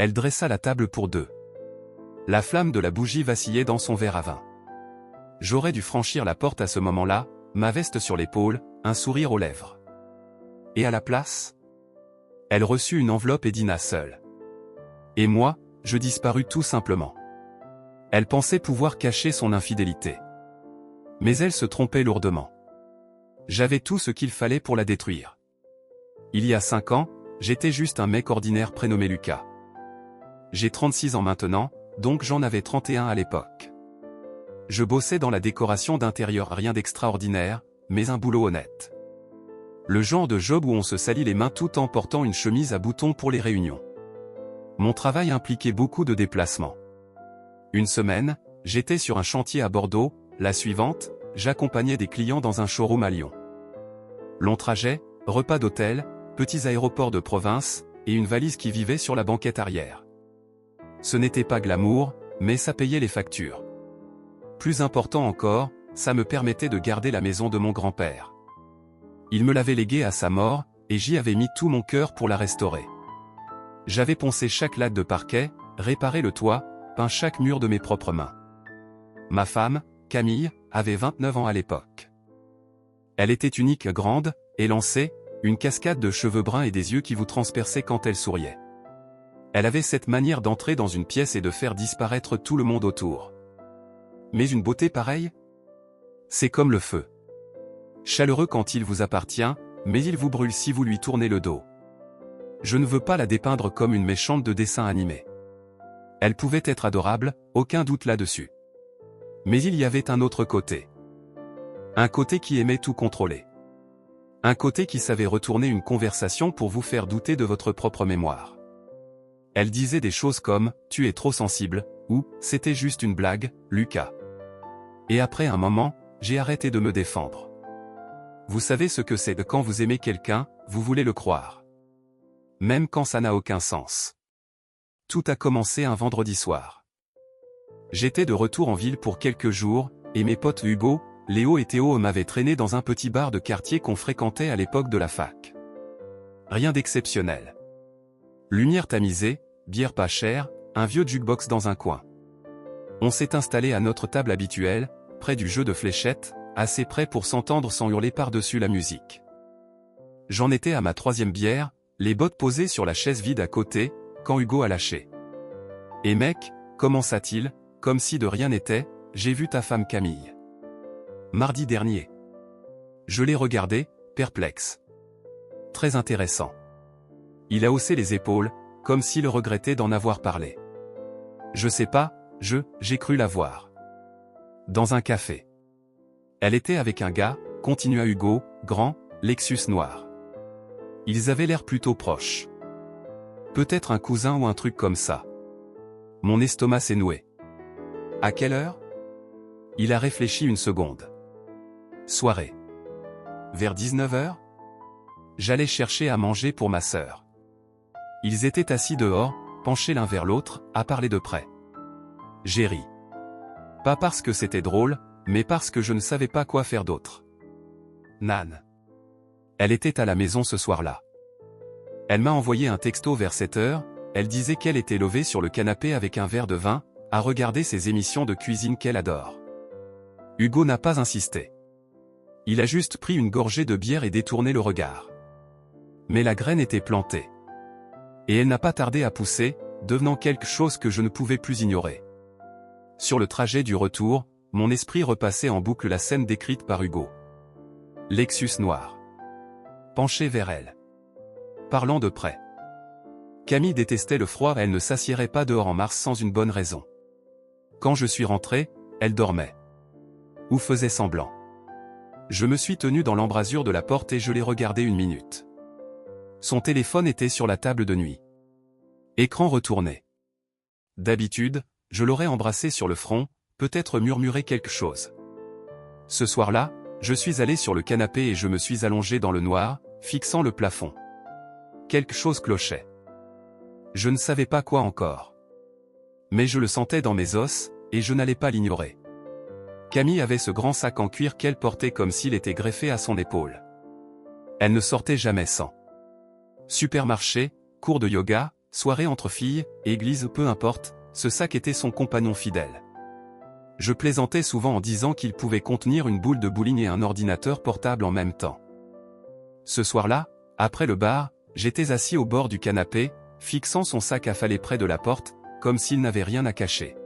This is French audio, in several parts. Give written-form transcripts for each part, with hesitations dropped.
Elle dressa la table pour deux. La flamme de la bougie vacillait dans son verre à vin. J'aurais dû franchir la porte à ce moment-là, ma veste sur l'épaule, un sourire aux lèvres. Et à la place? Elle reçut une enveloppe et dîna seule. Et moi, je disparus tout simplement. Elle pensait pouvoir cacher son infidélité. Mais elle se trompait lourdement. J'avais tout ce qu'il fallait pour la détruire. Il y a 5 ans, j'étais juste un mec ordinaire prénommé Lucas. J'ai 36 ans maintenant, donc j'en avais 31 à l'époque. Je bossais dans la décoration d'intérieur, rien d'extraordinaire, mais un boulot honnête. Le genre de job où on se salit les mains tout en portant une chemise à boutons pour les réunions. Mon travail impliquait beaucoup de déplacements. Une semaine, j'étais sur un chantier à Bordeaux, la suivante, j'accompagnais des clients dans un showroom à Lyon. Long trajet, repas d'hôtel, petits aéroports de province, et une valise qui vivait sur la banquette arrière. Ce n'était pas glamour, mais ça payait les factures. Plus important encore, ça me permettait de garder la maison de mon grand-père. Il me l'avait léguée à sa mort, et j'y avais mis tout mon cœur pour la restaurer. J'avais poncé chaque latte de parquet, réparé le toit, peint chaque mur de mes propres mains. Ma femme, Camille, avait 29 ans à l'époque. Elle était unique, grande, élancée, une cascade de cheveux bruns et des yeux qui vous transperçaient quand elle souriait. Elle avait cette manière d'entrer dans une pièce et de faire disparaître tout le monde autour. Mais une beauté pareille? C'est comme le feu. Chaleureux quand il vous appartient, mais il vous brûle si vous lui tournez le dos. Je ne veux pas la dépeindre comme une méchante de dessin animé. Elle pouvait être adorable, aucun doute là-dessus. Mais il y avait un autre côté. Un côté qui aimait tout contrôler. Un côté qui savait retourner une conversation pour vous faire douter de votre propre mémoire. Elle disait des choses comme « tu es trop sensible » ou « c'était juste une blague, Lucas ». Et après un moment, j'ai arrêté de me défendre. Vous savez ce que c'est de quand vous aimez quelqu'un, vous voulez le croire. Même quand ça n'a aucun sens. Tout a commencé un vendredi soir. J'étais de retour en ville pour quelques jours, et mes potes Hugo, Léo et Théo m'avaient traîné dans un petit bar de quartier qu'on fréquentait à l'époque de la fac. Rien d'exceptionnel. Lumière tamisée, bière pas chère, un vieux jukebox dans un coin. On s'est installé à notre table habituelle, près du jeu de fléchettes, assez près pour s'entendre sans hurler par-dessus la musique. J'en étais à ma 3e bière, les bottes posées sur la chaise vide à côté, quand Hugo a lâché. « Et mec, commença-t-il, comme si de rien n'était, j'ai vu ta femme Camille. Mardi dernier. » Je l'ai regardé, perplexe. Très intéressant. Il a haussé les épaules, comme s'il regrettait d'en avoir parlé. Je sais pas, j'ai cru la voir. Dans un café. Elle était avec un gars, continua Hugo, grand, Lexus noir. Ils avaient l'air plutôt proches. Peut-être un cousin ou un truc comme ça. Mon estomac s'est noué. À quelle heure? Il a réfléchi une seconde. Soirée. Vers 19h? J'allais chercher à manger pour ma sœur. Ils étaient assis dehors, penchés l'un vers l'autre, à parler de près. J'ai ri. Pas parce que c'était drôle, mais parce que je ne savais pas quoi faire d'autre. Nan. Elle était à la maison ce soir-là. Elle m'a envoyé un texto vers 7h, elle disait qu'elle était levée sur le canapé avec un verre de vin, à regarder ses émissions de cuisine qu'elle adore. Hugo n'a pas insisté. Il a juste pris une gorgée de bière et détourné le regard. Mais la graine était plantée. Et elle n'a pas tardé à pousser, devenant quelque chose que je ne pouvais plus ignorer. Sur le trajet du retour, mon esprit repassait en boucle la scène décrite par Hugo. Lexus noir. Penché vers elle. Parlant de près. Camille détestait le froid, elle ne s'assiérait pas dehors en mars sans une bonne raison. Quand je suis rentré, elle dormait. Ou faisait semblant. Je me suis tenu dans l'embrasure de la porte et je l'ai regardé 1 minute. Son téléphone était sur la table de nuit. Écran retourné. D'habitude, je l'aurais embrassé sur le front, peut-être murmuré quelque chose. Ce soir-là, je suis allé sur le canapé et je me suis allongé dans le noir, fixant le plafond. Quelque chose clochait. Je ne savais pas quoi encore. Mais je le sentais dans mes os, et je n'allais pas l'ignorer. Camille avait ce grand sac en cuir qu'elle portait comme s'il était greffé à son épaule. Elle ne sortait jamais sans. Supermarché, cours de yoga, soirée entre filles, église, peu importe, ce sac était son compagnon fidèle. Je plaisantais souvent en disant qu'il pouvait contenir une boule de bowling et un ordinateur portable en même temps. Ce soir-là, après le bar, j'étais assis au bord du canapé, fixant son sac affalé près de la porte, comme s'il n'avait rien à cacher.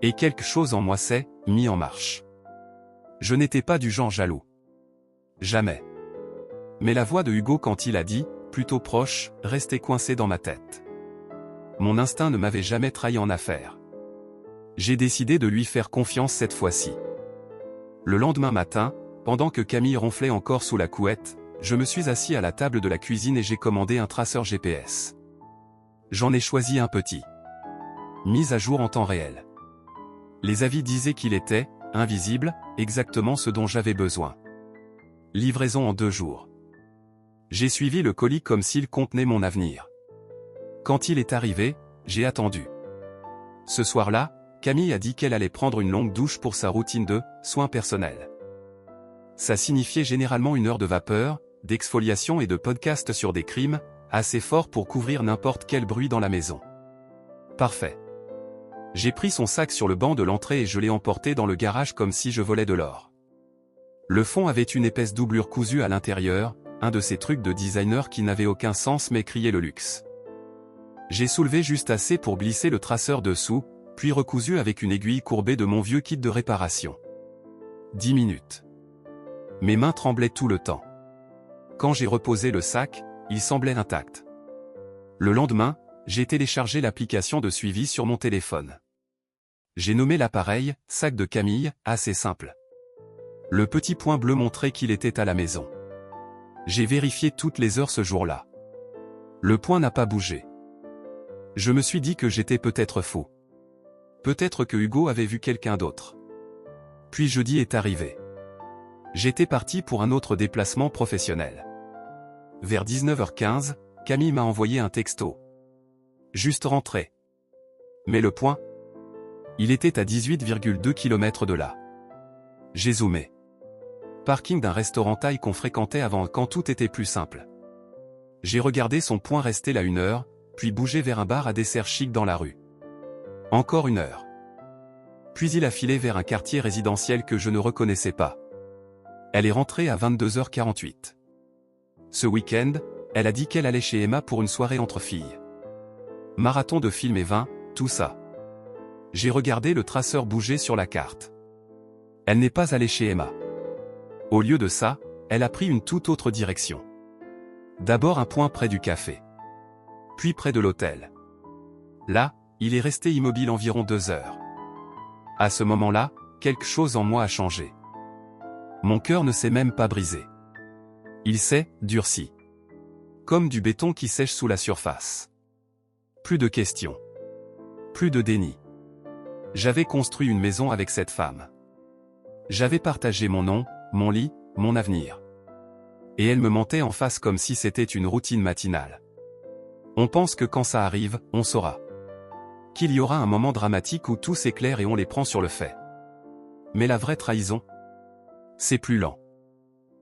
Et quelque chose en moi s'est mis en marche. Je n'étais pas du genre jaloux. Jamais. Mais la voix de Hugo quand il a dit, plutôt proche, restait coincée dans ma tête. Mon instinct ne m'avait jamais trahi en affaires. J'ai décidé de lui faire confiance cette fois-ci. Le lendemain matin, pendant que Camille ronflait encore sous la couette, je me suis assis à la table de la cuisine et j'ai commandé un traceur GPS. J'en ai choisi un petit. Mise à jour en temps réel. Les avis disaient qu'il était, invisible, exactement ce dont j'avais besoin. Livraison en 2 jours. J'ai suivi le colis comme s'il contenait mon avenir. Quand il est arrivé, j'ai attendu. Ce soir-là, Camille a dit qu'elle allait prendre une longue douche pour sa routine de soins personnels. Ça signifiait généralement 1 heure de vapeur, d'exfoliation et de podcast sur des crimes, assez fort pour couvrir n'importe quel bruit dans la maison. Parfait. J'ai pris son sac sur le banc de l'entrée et je l'ai emporté dans le garage comme si je volais de l'or. Le fond avait une épaisse doublure cousue à l'intérieur, un de ces trucs de designer qui n'avaient aucun sens mais criaient le luxe. J'ai soulevé juste assez pour glisser le traceur dessous, puis recousu avec une aiguille courbée de mon vieux kit de réparation. 10 minutes. Mes mains tremblaient tout le temps. Quand j'ai reposé le sac, il semblait intact. Le lendemain, j'ai téléchargé l'application de suivi sur mon téléphone. J'ai nommé l'appareil « Sac de Camille », assez simple. Le petit point bleu montrait qu'il était à la maison. J'ai vérifié toutes les heures ce jour-là. Le point n'a pas bougé. Je me suis dit que j'étais peut-être fou. Peut-être que Hugo avait vu quelqu'un d'autre. Puis jeudi est arrivé. J'étais parti pour un autre déplacement professionnel. Vers 19h15, Camille m'a envoyé un texto. Juste rentré. Mais le point? Il était à 18,2 km de là. J'ai zoomé. Parking d'un restaurant thaï qu'on fréquentait avant quand tout était plus simple. J'ai regardé son point rester là 1 heure, puis bougé vers un bar à dessert chic dans la rue. Encore 1 heure. Puis il a filé vers un quartier résidentiel que je ne reconnaissais pas. Elle est rentrée à 22h48. Ce week-end, elle a dit qu'elle allait chez Emma pour une soirée entre filles. Marathon de films et vin, tout ça. J'ai regardé le traceur bouger sur la carte. Elle n'est pas allée chez Emma. Au lieu de ça, elle a pris une toute autre direction. D'abord un point près du café. Puis près de l'hôtel. Là, il est resté immobile environ 2 heures. À ce moment-là, quelque chose en moi a changé. Mon cœur ne s'est même pas brisé. Il s'est durci. Comme du béton qui sèche sous la surface. Plus de questions. Plus de déni. J'avais construit une maison avec cette femme. J'avais partagé mon nom, mon lit, mon avenir. Et elle me mentait en face comme si c'était une routine matinale. On pense que quand ça arrive, on saura. Qu'il y aura un moment dramatique où tout s'éclaire et on les prend sur le fait. Mais la vraie trahison, c'est plus lent.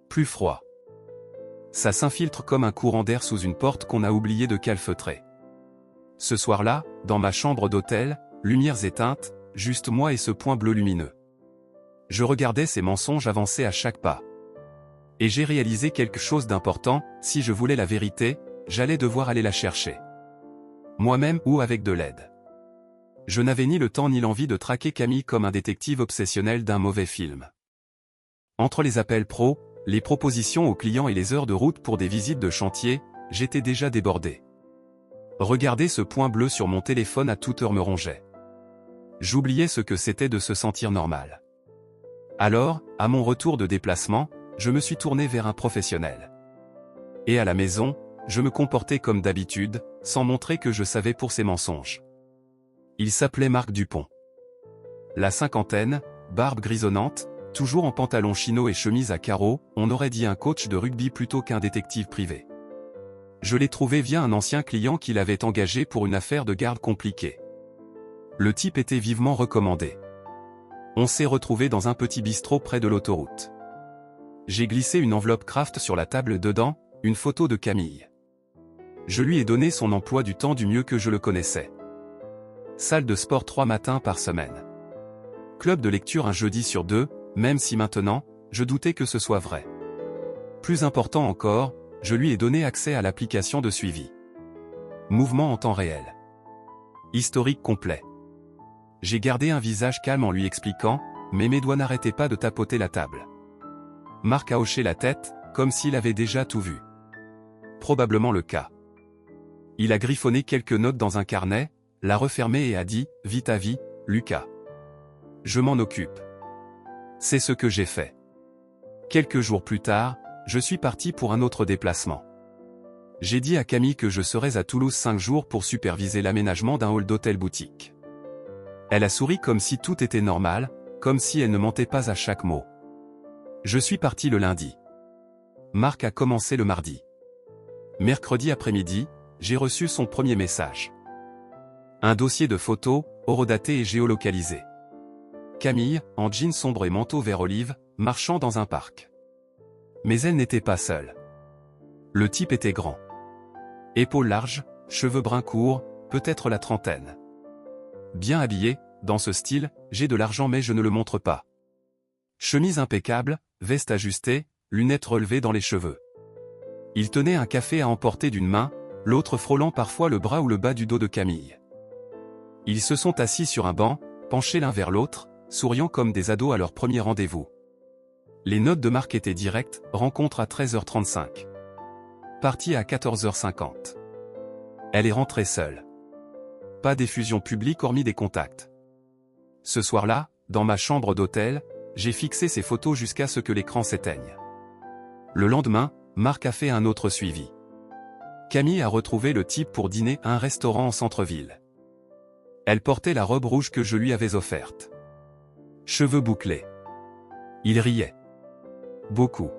Plus froid. Ça s'infiltre comme un courant d'air sous une porte qu'on a oublié de calfeutrer. Ce soir-là, dans ma chambre d'hôtel, lumières éteintes, juste moi et ce point bleu lumineux. Je regardais ces mensonges avancer à chaque pas. Et j'ai réalisé quelque chose d'important, si je voulais la vérité, j'allais devoir aller la chercher. Moi-même ou avec de l'aide. Je n'avais ni le temps ni l'envie de traquer Camille comme un détective obsessionnel d'un mauvais film. Entre les appels pro, les propositions aux clients et les heures de route pour des visites de chantier, j'étais déjà débordé. Regarder ce point bleu sur mon téléphone à toute heure me rongeait. J'oubliais ce que c'était de se sentir normal. Alors, à mon retour de déplacement, je me suis tourné vers un professionnel. Et à la maison, je me comportais comme d'habitude, sans montrer que je savais pour ces mensonges. Il s'appelait Marc Dupont. La cinquantaine, barbe grisonnante, toujours en pantalon chino et chemise à carreaux, on aurait dit un coach de rugby plutôt qu'un détective privé. Je l'ai trouvé via un ancien client qu'il avait engagé pour une affaire de garde compliquée. Le type était vivement recommandé. On s'est retrouvé dans un petit bistrot près de l'autoroute. J'ai glissé une enveloppe Kraft sur la table dedans, une photo de Camille. Je lui ai donné son emploi du temps du mieux que je le connaissais. Salle de sport 3 matins par semaine. Club de lecture un jeudi sur 2, même si maintenant, je doutais que ce soit vrai. Plus important encore, je lui ai donné accès à l'application de suivi. Mouvement en temps réel. Historique complet. J'ai gardé un visage calme en lui expliquant, mais mes doigts n'arrêtaient pas de tapoter la table. Marc a hoché la tête, comme s'il avait déjà tout vu. Probablement le cas. Il a griffonné quelques notes dans un carnet, l'a refermé et a dit, vite à vie, Lucas. Je m'en occupe. C'est ce que j'ai fait. Quelques jours plus tard, je suis parti pour un autre déplacement. J'ai dit à Camille que je serais à Toulouse 5 jours pour superviser l'aménagement d'un hall d'hôtel boutique. Elle a souri comme si tout était normal, comme si elle ne mentait pas à chaque mot. Je suis parti le lundi. Marc a commencé le mardi. Mercredi après-midi, j'ai reçu son premier message. Un dossier de photos, horodaté et géolocalisé. Camille, en jean sombre et manteau vert olive, marchant dans un parc. Mais elle n'était pas seule. Le type était grand. Épaules larges, cheveux bruns courts, peut-être la trentaine. Bien habillé, dans ce style, j'ai de l'argent mais je ne le montre pas. Chemise impeccable, veste ajustée, lunettes relevées dans les cheveux. Il tenait un café à emporter d'une main, l'autre frôlant parfois le bras ou le bas du dos de Camille. Ils se sont assis sur un banc, penchés l'un vers l'autre, souriant comme des ados à leur premier rendez-vous. Les notes de Marc étaient directes, rencontre à 13h35. Partie à 14h50. Elle est rentrée seule. Pas d'effusion publique hormis des contacts. Ce soir-là, dans ma chambre d'hôtel, j'ai fixé ses photos jusqu'à ce que l'écran s'éteigne. Le lendemain, Marc a fait un autre suivi. Camille a retrouvé le type pour dîner à un restaurant en centre-ville. Elle portait la robe rouge que je lui avais offerte. Cheveux bouclés. Il riait. Beaucoup.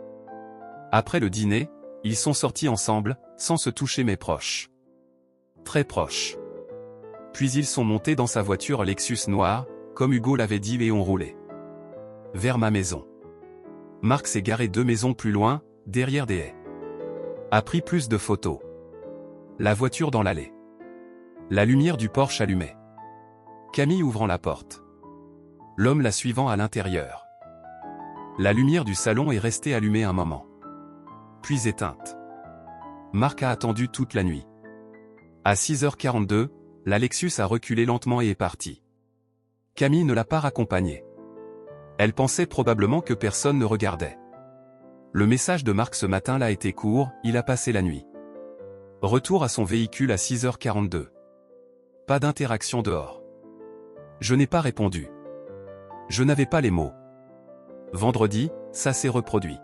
Après le dîner, ils sont sortis ensemble, sans se toucher mais proches. Très proches. Puis ils sont montés dans sa voiture Lexus noire, comme Hugo l'avait dit et ont roulé. Vers ma maison. Marc s'est garé 2 maisons plus loin, derrière des haies. A pris plus de photos. La voiture dans l'allée. La lumière du Porsche allumée. Camille ouvrant la porte. L'homme la suivant à l'intérieur. La lumière du salon est restée allumée un moment. Puis éteinte. Marc a attendu toute la nuit. À 6h42, la Lexus a reculé lentement et est partie. Camille ne l'a pas raccompagnée. Elle pensait probablement que personne ne regardait. Le message de Marc ce matin-là était court, il a passé la nuit. Retour à son véhicule à 6h42. Pas d'interaction dehors. Je n'ai pas répondu. Je n'avais pas les mots. Vendredi, ça s'est reproduit.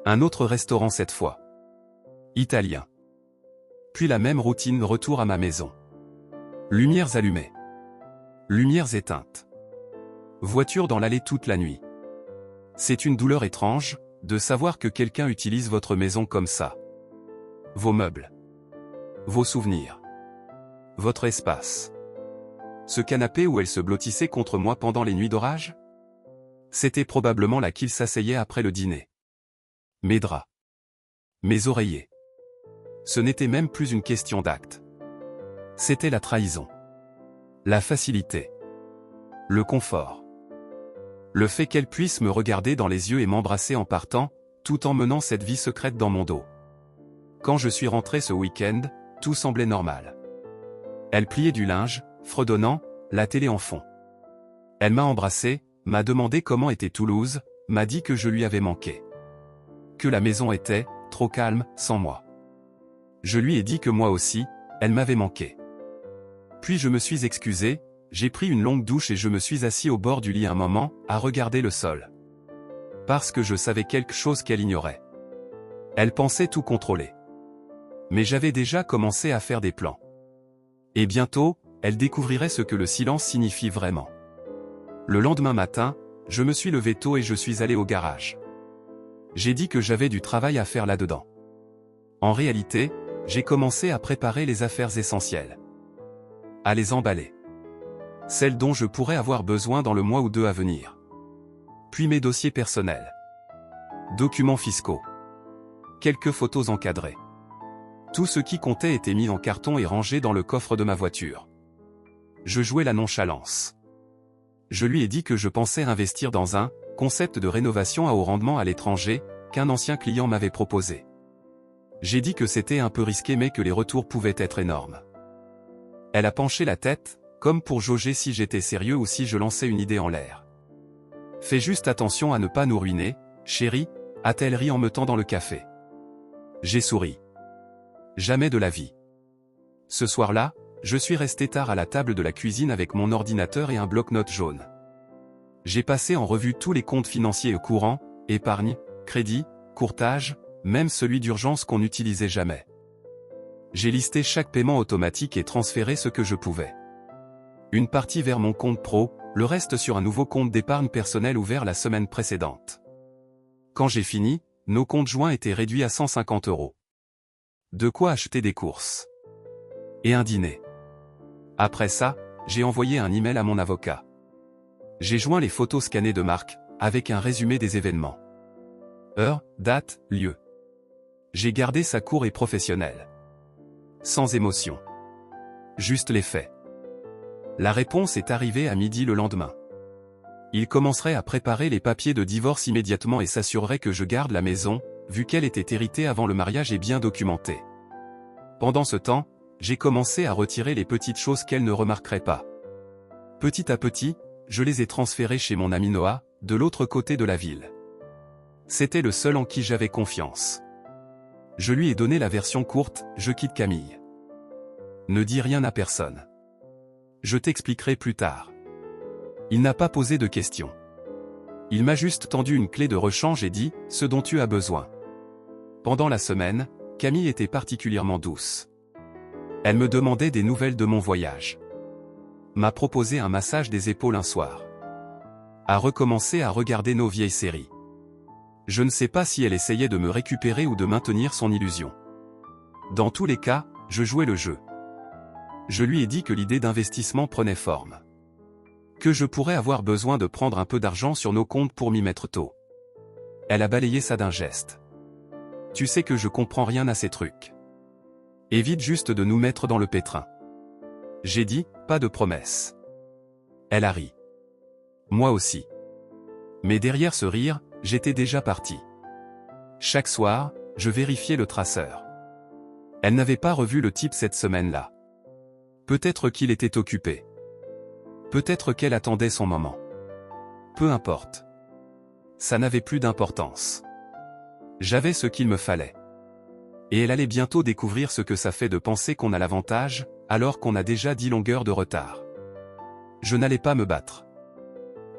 Un autre restaurant cette fois. Italien. Puis la même routine, retour à ma maison. Lumières allumées. Lumières éteintes. Voiture dans l'allée toute la nuit. C'est une douleur étrange, de savoir que quelqu'un utilise votre maison comme ça. Vos meubles. Vos souvenirs. Votre espace. Ce canapé où elle se blottissait contre moi pendant les nuits d'orage? C'était probablement là qu'il s'asseyait après le dîner. Mes draps. Mes oreillers. Ce n'était même plus une question d'acte. C'était la trahison. La facilité. Le confort. Le fait qu'elle puisse me regarder dans les yeux et m'embrasser en partant, tout en menant cette vie secrète dans mon dos. Quand je suis rentré ce week-end, tout semblait normal. Elle pliait du linge, fredonnant, la télé en fond. Elle m'a embrassé, m'a demandé comment était Toulouse, m'a dit que je lui avais manqué. Que la maison était, trop calme, sans moi. Je lui ai dit que moi aussi, elle m'avait manqué. Puis je me suis excusé, j'ai pris une longue douche et je me suis assis au bord du lit un moment, à regarder le sol. Parce que je savais quelque chose qu'elle ignorait. Elle pensait tout contrôler. Mais j'avais déjà commencé à faire des plans. Et bientôt, elle découvrirait ce que le silence signifie vraiment. Le lendemain matin, je me suis levé tôt et je suis allé au garage. J'ai dit que j'avais du travail à faire là-dedans. En réalité, j'ai commencé à préparer les affaires essentielles. À les emballer. Celles dont je pourrais avoir besoin dans le mois ou 2 à venir. Puis mes dossiers personnels. Documents fiscaux. Quelques photos encadrées. Tout ce qui comptait était mis en carton et rangé dans le coffre de ma voiture. Je jouais la nonchalance. Je lui ai dit que je pensais investir dans un concept de rénovation à haut rendement à l'étranger, qu'un ancien client m'avait proposé. J'ai dit que c'était un peu risqué mais que les retours pouvaient être énormes. Elle a penché la tête, comme pour jauger si j'étais sérieux ou si je lançais une idée en l'air. Fais juste attention à ne pas nous ruiner, chérie, a-t-elle ri en me tendant le café. J'ai souri. Jamais de la vie. Ce soir-là, je suis resté tard à la table de la cuisine avec mon ordinateur et un bloc-notes jaune. J'ai passé en revue tous les comptes financiers courants, épargne, crédit, courtage, même celui d'urgence qu'on n'utilisait jamais. J'ai listé chaque paiement automatique et transféré ce que je pouvais. Une partie vers mon compte pro, le reste sur un nouveau compte d'épargne personnelle ouvert la semaine précédente. Quand j'ai fini, nos comptes joints étaient réduits à 150 €. De quoi acheter des courses. Et un dîner. Après ça, j'ai envoyé un email à mon avocat. J'ai joint les photos scannées de Marc, avec un résumé des événements. Heure, date, lieu. J'ai gardé ça court et professionnel. Sans émotion. Juste les faits. La réponse est arrivée à midi le lendemain. Il commencerait à préparer les papiers de divorce immédiatement et s'assurerait que je garde la maison, vu qu'elle était héritée avant le mariage et bien documentée. Pendant ce temps, j'ai commencé à retirer les petites choses qu'elle ne remarquerait pas. Petit à petit, je les ai transférées chez mon ami Noah, de l'autre côté de la ville. C'était le seul en qui j'avais confiance. Je lui ai donné la version courte, je quitte Camille. Ne dis rien à personne. Je t'expliquerai plus tard. Il n'a pas posé de questions. Il m'a juste tendu une clé de rechange et dit « ce dont tu as besoin ». Pendant la semaine, Camille était particulièrement douce. Elle me demandait des nouvelles de mon voyage. M'a proposé un massage des épaules un soir. A recommencé à regarder nos vieilles séries. Je ne sais pas si elle essayait de me récupérer ou de maintenir son illusion. Dans tous les cas, je jouais le jeu. Je lui ai dit que l'idée d'investissement prenait forme. Que je pourrais avoir besoin de prendre un peu d'argent sur nos comptes pour m'y mettre tôt. Elle a balayé ça d'un geste. Tu sais que je comprends rien à ces trucs. Évite juste de nous mettre dans le pétrin. J'ai dit, pas de promesses. Elle a ri. Moi aussi. Mais derrière ce rire, j'étais déjà parti. Chaque soir, je vérifiais le traceur. Elle n'avait pas revu le type cette semaine-là. Peut-être qu'il était occupé. Peut-être qu'elle attendait son moment. Peu importe. Ça n'avait plus d'importance. J'avais ce qu'il me fallait. Et elle allait bientôt découvrir ce que ça fait de penser qu'on a l'avantage, alors qu'on a déjà 10 longueurs de retard. Je n'allais pas me battre.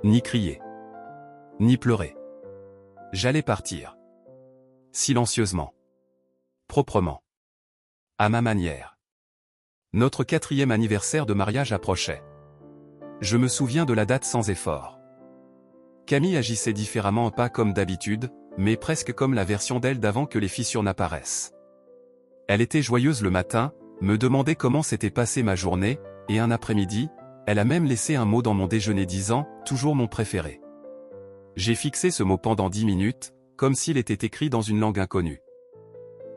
Ni crier. Ni pleurer. J'allais partir. Silencieusement. Proprement. À ma manière. Notre 4e anniversaire de mariage approchait. Je me souviens de la date sans effort. Camille agissait différemment, pas comme d'habitude, mais presque comme la version d'elle d'avant que les fissures n'apparaissent. Elle était joyeuse le matin, me demandait comment s'était passée ma journée, et un après-midi, elle a même laissé un mot dans mon déjeuner disant « toujours mon préféré ». J'ai fixé ce mot pendant 10 minutes, comme s'il était écrit dans une langue inconnue.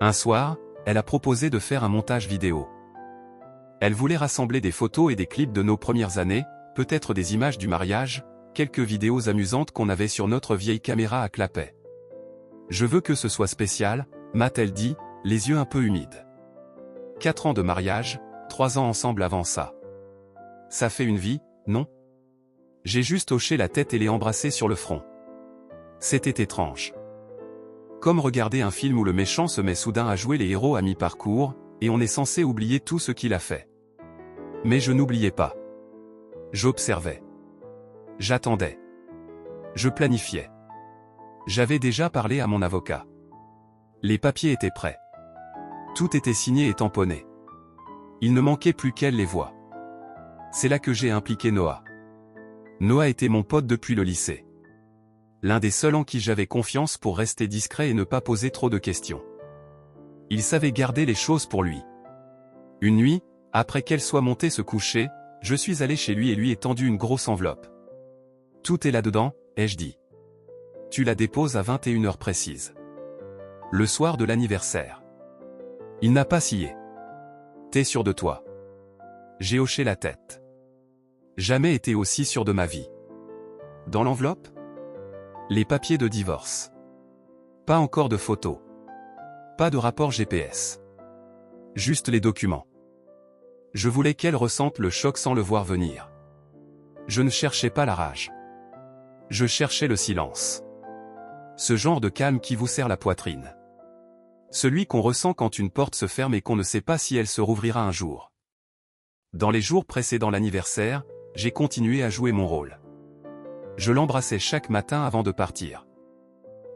Un soir, elle a proposé de faire un montage vidéo. Elle voulait rassembler des photos et des clips de nos premières années, peut-être des images du mariage, quelques vidéos amusantes qu'on avait sur notre vieille caméra à clapet. Je veux que ce soit spécial, m'a-t-elle dit, les yeux un peu humides. 4 ans de mariage, 3 ans ensemble avant ça. Ça fait une vie, non? J'ai juste hoché la tête et l'ai embrassée sur le front. C'était étrange. Comme regarder un film où le méchant se met soudain à jouer les héros à mi-parcours, et on est censé oublier tout ce qu'il a fait. Mais je n'oubliais pas. J'observais. J'attendais. Je planifiais. J'avais déjà parlé à mon avocat. Les papiers étaient prêts. Tout était signé et tamponné. Il ne manquait plus qu'elle les voie. C'est là que j'ai impliqué Noah. Noah était mon pote depuis le lycée. L'un des seuls en qui j'avais confiance pour rester discret et ne pas poser trop de questions. Il savait garder les choses pour lui. Une nuit, après qu'elle soit montée se coucher, je suis allé chez lui et lui ai tendu une grosse enveloppe. Tout est là-dedans, ai-je dit. Tu la déposes à 21 h précises. Le soir de l'anniversaire. Il n'a pas scié. T'es sûr de toi? J'ai hoché la tête. Jamais été aussi sûr de ma vie. Dans l'enveloppe? Les papiers de divorce. Pas encore de photos. Pas de rapport GPS. Juste les documents. Je voulais qu'elle ressente le choc sans le voir venir. Je ne cherchais pas la rage. Je cherchais le silence. Ce genre de calme qui vous serre la poitrine. Celui qu'on ressent quand une porte se ferme et qu'on ne sait pas si elle se rouvrira un jour. Dans les jours précédant l'anniversaire, j'ai continué à jouer mon rôle. Je l'embrassais chaque matin avant de partir.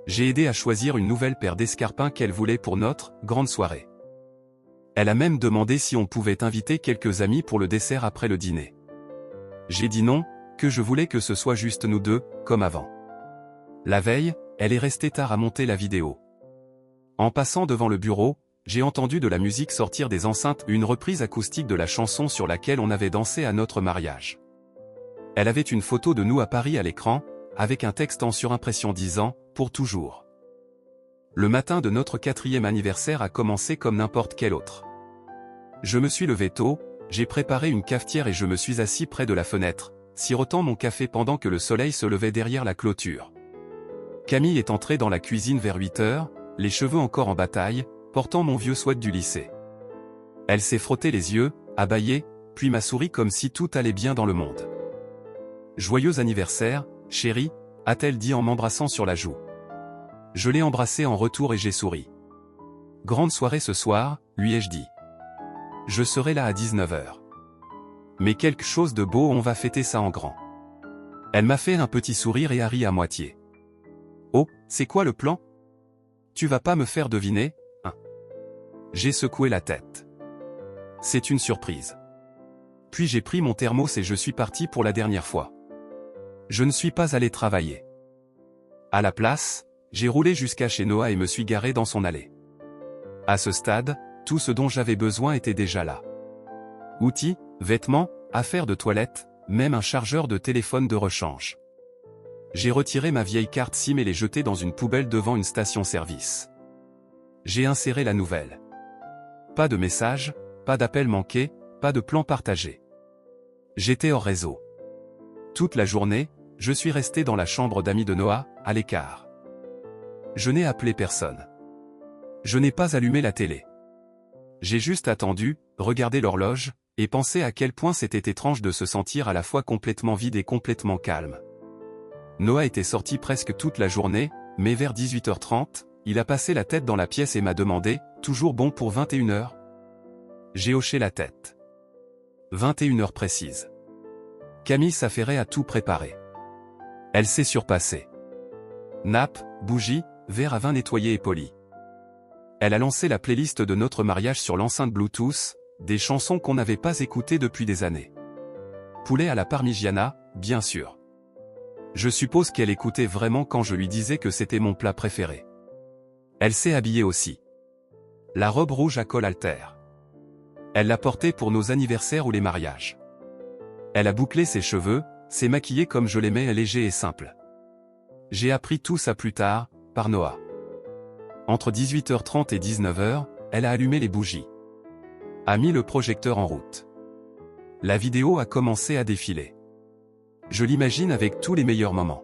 J'ai aidé à choisir une nouvelle paire d'escarpins qu'elle voulait pour notre grande soirée. Elle a même demandé si on pouvait inviter quelques amis pour le dessert après le dîner. J'ai dit non, que je voulais que ce soit juste nous deux, comme avant. La veille, elle est restée tard à monter la vidéo. En passant devant le bureau, j'ai entendu de la musique sortir des enceintes, une reprise acoustique de la chanson sur laquelle on avait dansé à notre mariage. Elle avait une photo de nous à Paris à l'écran, avec un texte en surimpression disant « Pour toujours ». Le matin de notre 4e anniversaire a commencé comme n'importe quel autre. Je me suis levé tôt, j'ai préparé une cafetière et je me suis assis près de la fenêtre, sirotant mon café pendant que le soleil se levait derrière la clôture. Camille est entrée dans la cuisine vers 8 heures, les cheveux encore en bataille, portant mon vieux sweat du lycée. Elle s'est frotté les yeux, a bâillé, puis m'a souri comme si tout allait bien dans le monde. « Joyeux anniversaire, chérie », a-t-elle dit en m'embrassant sur la joue. Je l'ai embrassée en retour et j'ai souri. « Grande soirée ce soir », lui ai-je dit. « Je serai là à 19 h. Mais quelque chose de beau, on va fêter ça en grand. » Elle m'a fait un petit sourire et a ri à moitié. « Oh, c'est quoi le plan? Tu vas pas me faire deviner, hein? » J'ai secoué la tête. « C'est une surprise. » Puis j'ai pris mon thermos et je suis parti pour la dernière fois. Je ne suis pas allé travailler. À la place, j'ai roulé jusqu'à chez Noah et me suis garé dans son allée. À ce stade, tout ce dont j'avais besoin était déjà là. Outils, vêtements, affaires de toilette, même un chargeur de téléphone de rechange. J'ai retiré ma vieille carte SIM et l'ai jetée dans une poubelle devant une station-service. J'ai inséré la nouvelle. Pas de message, pas d'appel manqué, pas de plan partagé. J'étais hors réseau. Toute la journée, je suis resté dans la chambre d'amis de Noah, à l'écart. Je n'ai appelé personne. Je n'ai pas allumé la télé. J'ai juste attendu, regardé l'horloge, et pensé à quel point c'était étrange de se sentir à la fois complètement vide et complètement calme. Noah était sorti presque toute la journée, mais vers 18h30, il a passé la tête dans la pièce et m'a demandé « Toujours bon pour 21 h ?» J'ai hoché la tête. 21 h précises. Camille s'affairait à tout préparer. Elle s'est surpassée. Nappe, bougie, verre à vin nettoyé et poli. Elle a lancé la playlist de notre mariage sur l'enceinte Bluetooth, des chansons qu'on n'avait pas écoutées depuis des années. Poulet à la parmigiana, bien sûr. Je suppose qu'elle écoutait vraiment quand je lui disais que c'était mon plat préféré. Elle s'est habillée aussi. La robe rouge à col alter. Elle l'a portée pour nos anniversaires ou les mariages. Elle a bouclé ses cheveux, s'est maquillée comme je l'aimais, léger et simple. J'ai appris tout ça plus tard, par Noah. Entre 18h30 et 19 h, elle a allumé les bougies. A mis le projecteur en route. La vidéo a commencé à défiler. Je l'imagine avec tous les meilleurs moments.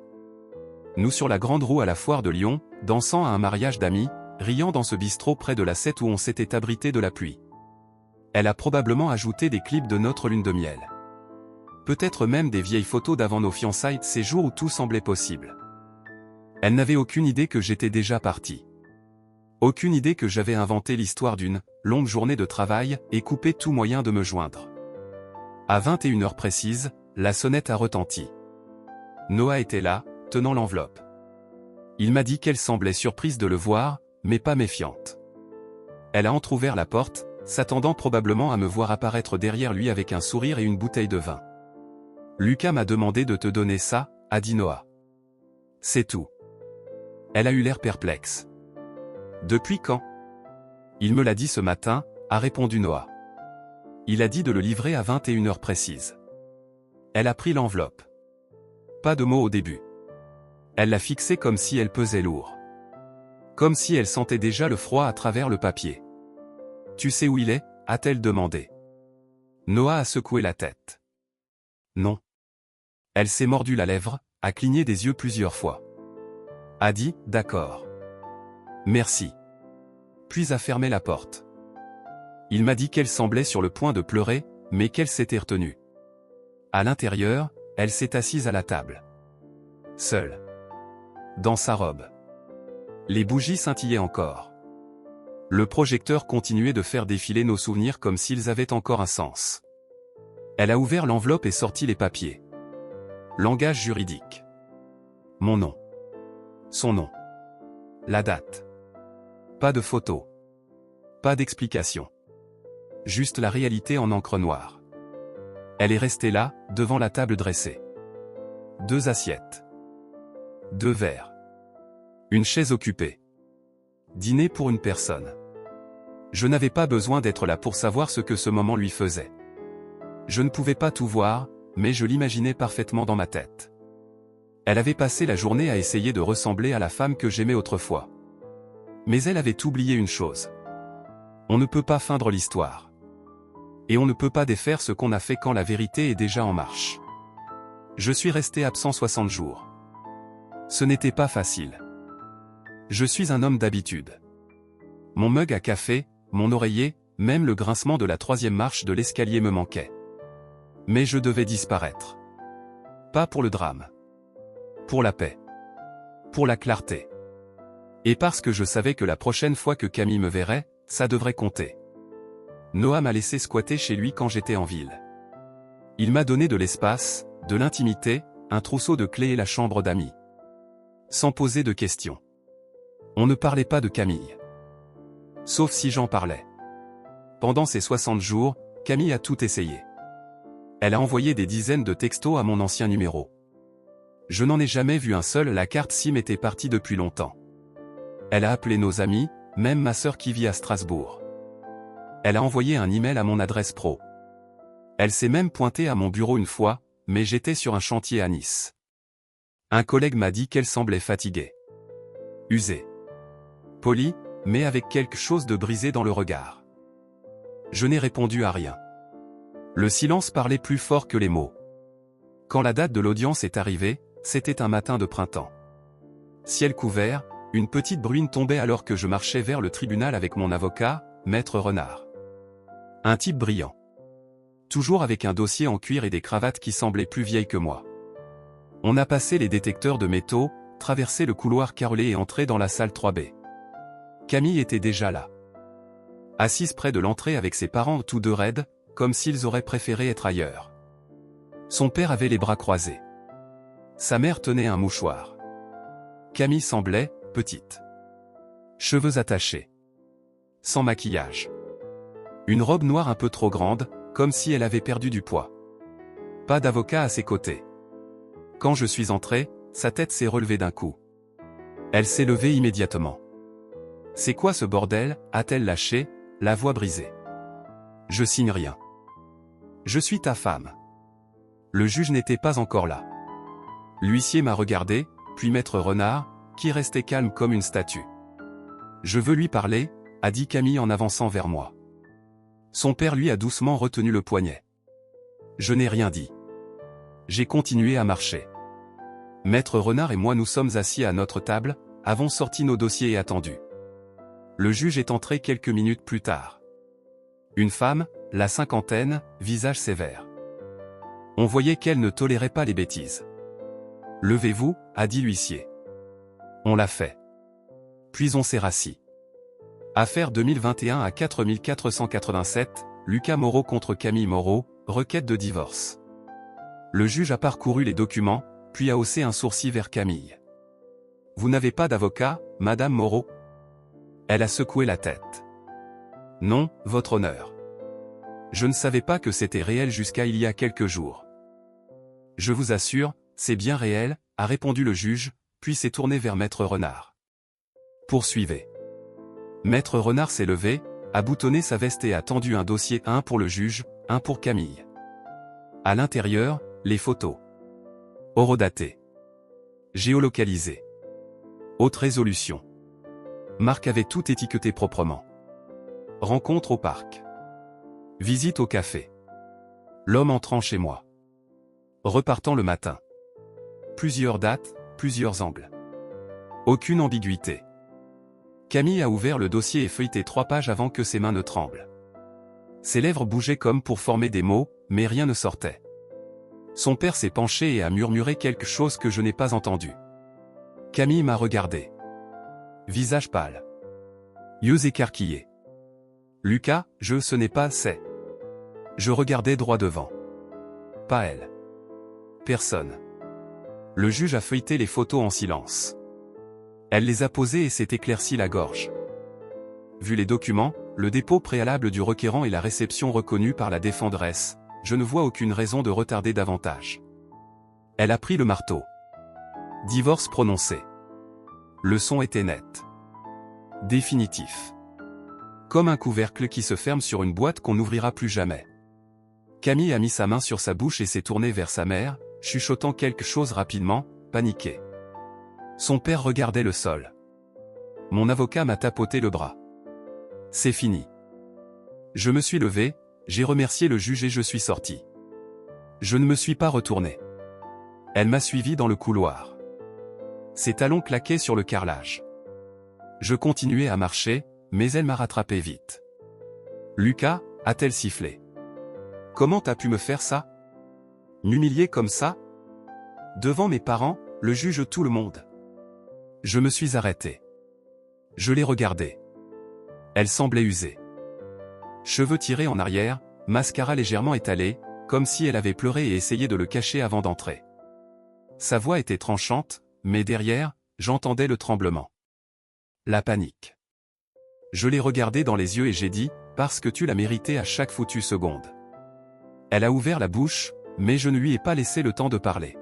Nous sur la grande roue à la foire de Lyon, dansant à un mariage d'amis, riant dans ce bistrot près de la 7 où on s'était abrité de la pluie. Elle a probablement ajouté des clips de notre lune de miel. Peut-être même des vieilles photos d'avant nos fiançailles, ces jours où tout semblait possible. Elle n'avait aucune idée que j'étais déjà parti. Aucune idée que j'avais inventé l'histoire d'une longue journée de travail et coupé tout moyen de me joindre. À 21 h précises, la sonnette a retenti. Noah était là, tenant l'enveloppe. Il m'a dit qu'elle semblait surprise de le voir, mais pas méfiante. Elle a entrouvert la porte, s'attendant probablement à me voir apparaître derrière lui avec un sourire et une bouteille de vin. « Lucas m'a demandé de te donner ça », a dit Noah. « C'est tout. » Elle a eu l'air perplexe. « Depuis quand ?» Il me l'a dit ce matin, a répondu Noah. Il a dit de le livrer à 21 h précises. Elle a pris l'enveloppe. Pas de mots au début. Elle l'a fixée comme si elle pesait lourd. Comme si elle sentait déjà le froid à travers le papier. « Tu sais où il est? A-t-elle demandé. Noah a secoué la tête. Non. Elle s'est mordu la lèvre, a cligné des yeux plusieurs fois. A dit, d'accord. Merci. Puis a fermé la porte. Il m'a dit qu'elle semblait sur le point de pleurer, mais qu'elle s'était retenue. À l'intérieur, elle s'est assise à la table. Seule. Dans sa robe. Les bougies scintillaient encore. Le projecteur continuait de faire défiler nos souvenirs comme s'ils avaient encore un sens. Elle a ouvert l'enveloppe et sorti les papiers. Langage juridique. Mon nom. Son nom. La date. Pas de photo. Pas d'explication. Juste la réalité en encre noire. Elle est restée là, devant la table dressée. 2 assiettes. 2 verres. Une chaise occupée. Dîner pour une personne. Je n'avais pas besoin d'être là pour savoir ce que ce moment lui faisait. Je ne pouvais pas tout voir, mais je l'imaginais parfaitement dans ma tête. Elle avait passé la journée à essayer de ressembler à la femme que j'aimais autrefois. Mais elle avait oublié une chose. On ne peut pas feindre l'histoire. Et on ne peut pas défaire ce qu'on a fait quand la vérité est déjà en marche. Je suis resté absent 60 jours. Ce n'était pas facile. Je suis un homme d'habitude. Mon mug à café, mon oreiller, même le grincement de la 3e marche de l'escalier me manquait. Mais je devais disparaître. Pas pour le drame. Pour la paix. Pour la clarté. Et parce que je savais que la prochaine fois que Camille me verrait, ça devrait compter. Noah m'a laissé squatter chez lui quand j'étais en ville. Il m'a donné de l'espace, de l'intimité, un trousseau de clés et la chambre d'amis. Sans poser de questions. On ne parlait pas de Camille. Sauf si j'en parlais. Pendant ces 60 jours, Camille a tout essayé. Elle a envoyé des dizaines de textos à mon ancien numéro. Je n'en ai jamais vu un seul, la carte SIM était partie depuis longtemps. Elle a appelé nos amis, même ma sœur qui vit à Strasbourg. Elle a envoyé un email à mon adresse pro. Elle s'est même pointée à mon bureau une fois, mais j'étais sur un chantier à Nice. Un collègue m'a dit qu'elle semblait fatiguée. Usée. Polie, mais avec quelque chose de brisé dans le regard. Je n'ai répondu à rien. Le silence parlait plus fort que les mots. Quand la date de l'audience est arrivée, c'était un matin de printemps. Ciel couvert, une petite bruine tombait alors que je marchais vers le tribunal avec mon avocat, Maître Renard. Un type brillant. Toujours avec un dossier en cuir et des cravates qui semblaient plus vieilles que moi. On a passé les détecteurs de métaux, traversé le couloir carrelé et entré dans la salle 3B. Camille était déjà là. Assise près de l'entrée avec ses parents tous deux raides, comme s'ils auraient préféré être ailleurs. Son père avait les bras croisés. Sa mère tenait un mouchoir. Camille semblait, petite. Cheveux attachés. Sans maquillage. Une robe noire un peu trop grande, comme si elle avait perdu du poids. Pas d'avocat à ses côtés. Quand je suis entré, sa tête s'est relevée d'un coup. Elle s'est levée immédiatement. « C'est quoi ce bordel ?» a-t-elle lâché, la voix brisée. « Je signe rien. Je suis ta femme. » Le juge n'était pas encore là. L'huissier m'a regardé, puis Maître Renard, qui restait calme comme une statue. « Je veux lui parler », a dit Camille en avançant vers moi. Son père lui a doucement retenu le poignet. Je n'ai rien dit. J'ai continué à marcher. Maître Renard et moi nous sommes assis à notre table, avons sorti nos dossiers et attendu. Le juge est entré quelques minutes plus tard. Une femme, la cinquantaine, visage sévère. On voyait qu'elle ne tolérait pas les bêtises. « Levez-vous » a dit l'huissier. On l'a fait. Puis on s'est rassis. Affaire 2021 à 4487, Lucas Moreau contre Camille Moreau, requête de divorce. Le juge a parcouru les documents, puis a haussé un sourcil vers Camille. « Vous n'avez pas d'avocat, Madame Moreau ?» Elle a secoué la tête. « Non, votre honneur. Je ne savais pas que c'était réel jusqu'à il y a quelques jours. »« Je vous assure, c'est bien réel, » a répondu le juge, puis s'est tourné vers Maître Renard. « Poursuivez. » Maître Renard s'est levé, a boutonné sa veste et a tendu un dossier, un pour le juge, un pour Camille. À l'intérieur, les photos. Horodatées. Géolocalisées. Haute résolution. Marc avait tout étiqueté proprement. Rencontre au parc. Visite au café. L'homme entrant chez moi. Repartant le matin. Plusieurs dates, plusieurs angles. Aucune ambiguïté. Camille a ouvert le dossier et feuilleté 3 pages avant que ses mains ne tremblent. Ses lèvres bougeaient comme pour former des mots, mais rien ne sortait. Son père s'est penché et a murmuré quelque chose que je n'ai pas entendu. Camille m'a regardé. Visage pâle. Yeux écarquillés. Lucas, ce n'est pas, c'est. Je regardais droit devant. Pas elle. Personne. Le juge a feuilleté les photos en silence. Elle les a posées et s'est éclairci la gorge. Vu les documents, le dépôt préalable du requérant et la réception reconnue par la défenderesse, je ne vois aucune raison de retarder davantage. Elle a pris le marteau. Divorce prononcé. Le son était net. Définitif. Comme un couvercle qui se ferme sur une boîte qu'on n'ouvrira plus jamais. Camille a mis sa main sur sa bouche et s'est tournée vers sa mère, chuchotant quelque chose rapidement, paniqué. Son père regardait le sol. Mon avocat m'a tapoté le bras. C'est fini. Je me suis levé, j'ai remercié le juge et je suis sorti. Je ne me suis pas retourné. Elle m'a suivi dans le couloir. Ses talons claquaient sur le carrelage. Je continuais à marcher, mais elle m'a rattrapé vite. Lucas, a-t-elle sifflé. Comment t'as pu me faire ça? M'humilier comme ça? Devant mes parents, le juge, tout le monde. Je me suis arrêté. Je l'ai regardée. Elle semblait usée. Cheveux tirés en arrière, mascara légèrement étalé, comme si elle avait pleuré et essayé de le cacher avant d'entrer. Sa voix était tranchante, mais derrière, j'entendais le tremblement. La panique. Je l'ai regardée dans les yeux et j'ai dit, parce que tu l'as mérité à chaque foutue seconde. Elle a ouvert la bouche, mais je ne lui ai pas laissé le temps de parler.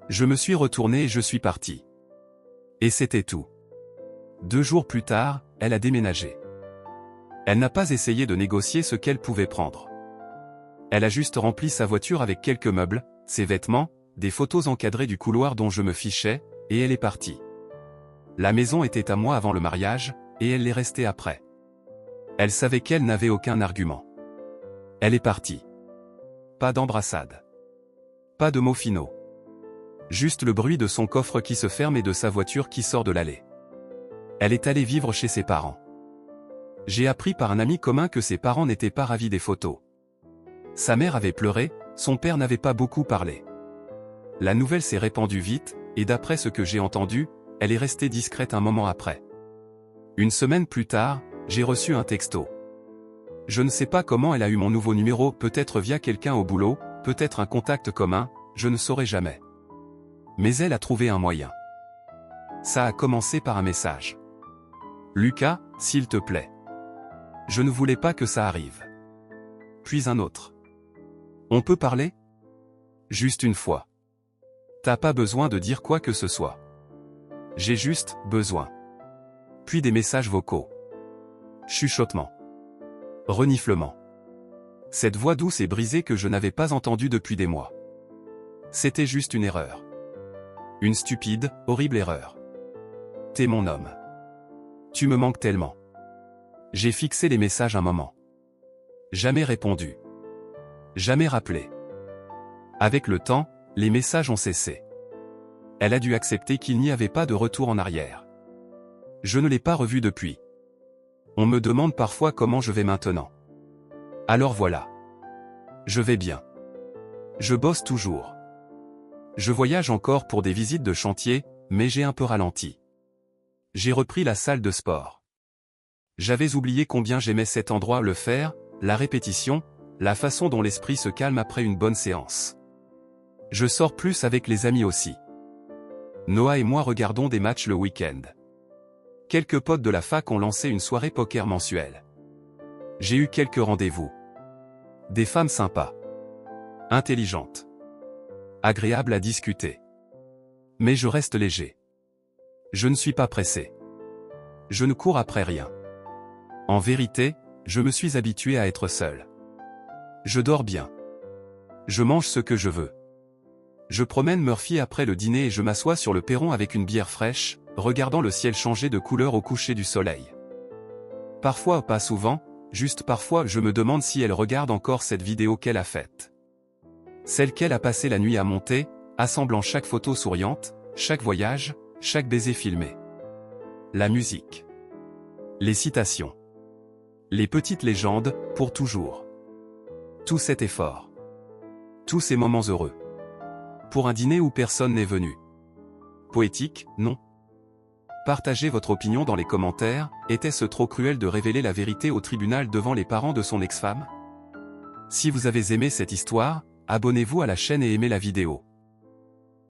Je me suis retourné et je suis parti. Et c'était tout. 2 jours plus tard, elle a déménagé. Elle n'a pas essayé de négocier ce qu'elle pouvait prendre. Elle a juste rempli sa voiture avec quelques meubles, ses vêtements, des photos encadrées du couloir dont je me fichais, et elle est partie. La maison était à moi avant le mariage, et elle l'est restée après. Elle savait qu'elle n'avait aucun argument. Elle est partie. Pas d'embrassade. Pas de mots finaux. Juste le bruit de son coffre qui se ferme et de sa voiture qui sort de l'allée. Elle est allée vivre chez ses parents. J'ai appris par un ami commun que ses parents n'étaient pas ravis des photos. Sa mère avait pleuré, son père n'avait pas beaucoup parlé. La nouvelle s'est répandue vite, et d'après ce que j'ai entendu, elle est restée discrète un moment après. Une semaine plus tard, j'ai reçu un texto. Je ne sais pas comment elle a eu mon nouveau numéro, peut-être via quelqu'un au boulot, peut-être un contact commun, je ne saurais jamais. Mais elle a trouvé un moyen. Ça a commencé par un message. Lucas, s'il te plaît. Je ne voulais pas que ça arrive. Puis un autre. On peut parler? Juste une fois. T'as pas besoin de dire quoi que ce soit. J'ai juste besoin. Puis des messages vocaux. Chuchotement. Reniflement. Cette voix douce et brisée que je n'avais pas entendue depuis des mois. C'était juste une erreur. Une stupide, horrible erreur. T'es mon homme. Tu me manques tellement. J'ai fixé les messages un moment. Jamais répondu. Jamais rappelé. Avec le temps, les messages ont cessé. Elle a dû accepter qu'il n'y avait pas de retour en arrière. Je ne l'ai pas revue depuis. On me demande parfois comment je vais maintenant. Alors voilà. Je vais bien. Je bosse toujours. Je voyage encore pour des visites de chantier, mais j'ai un peu ralenti. J'ai repris la salle de sport. J'avais oublié combien j'aimais cet endroit, le faire, la répétition, la façon dont l'esprit se calme après une bonne séance. Je sors plus avec les amis aussi. Noah et moi regardons des matchs le week-end. Quelques potes de la fac ont lancé une soirée poker mensuelle. J'ai eu quelques rendez-vous. Des femmes sympas. Intelligentes. Agréables à discuter. Mais je reste léger. Je ne suis pas pressé. Je ne cours après rien. En vérité, je me suis habitué à être seul. Je dors bien. Je mange ce que je veux. Je promène Murphy après le dîner et je m'assois sur le perron avec une bière fraîche, regardant le ciel changer de couleur au coucher du soleil. Parfois, pas souvent, juste parfois je me demande si elle regarde encore cette vidéo qu'elle a faite. Celle qu'elle a passé la nuit à monter, assemblant chaque photo souriante, chaque voyage, chaque baiser filmé. La musique. Les citations. Les petites légendes, pour toujours. Tout cet effort. Tous ces moments heureux. Pour un dîner où personne n'est venu. Poétique, non? Partagez votre opinion dans les commentaires, était-ce trop cruel de révéler la vérité au tribunal devant les parents de son ex-femme? Si vous avez aimé cette histoire, abonnez-vous à la chaîne et aimez la vidéo.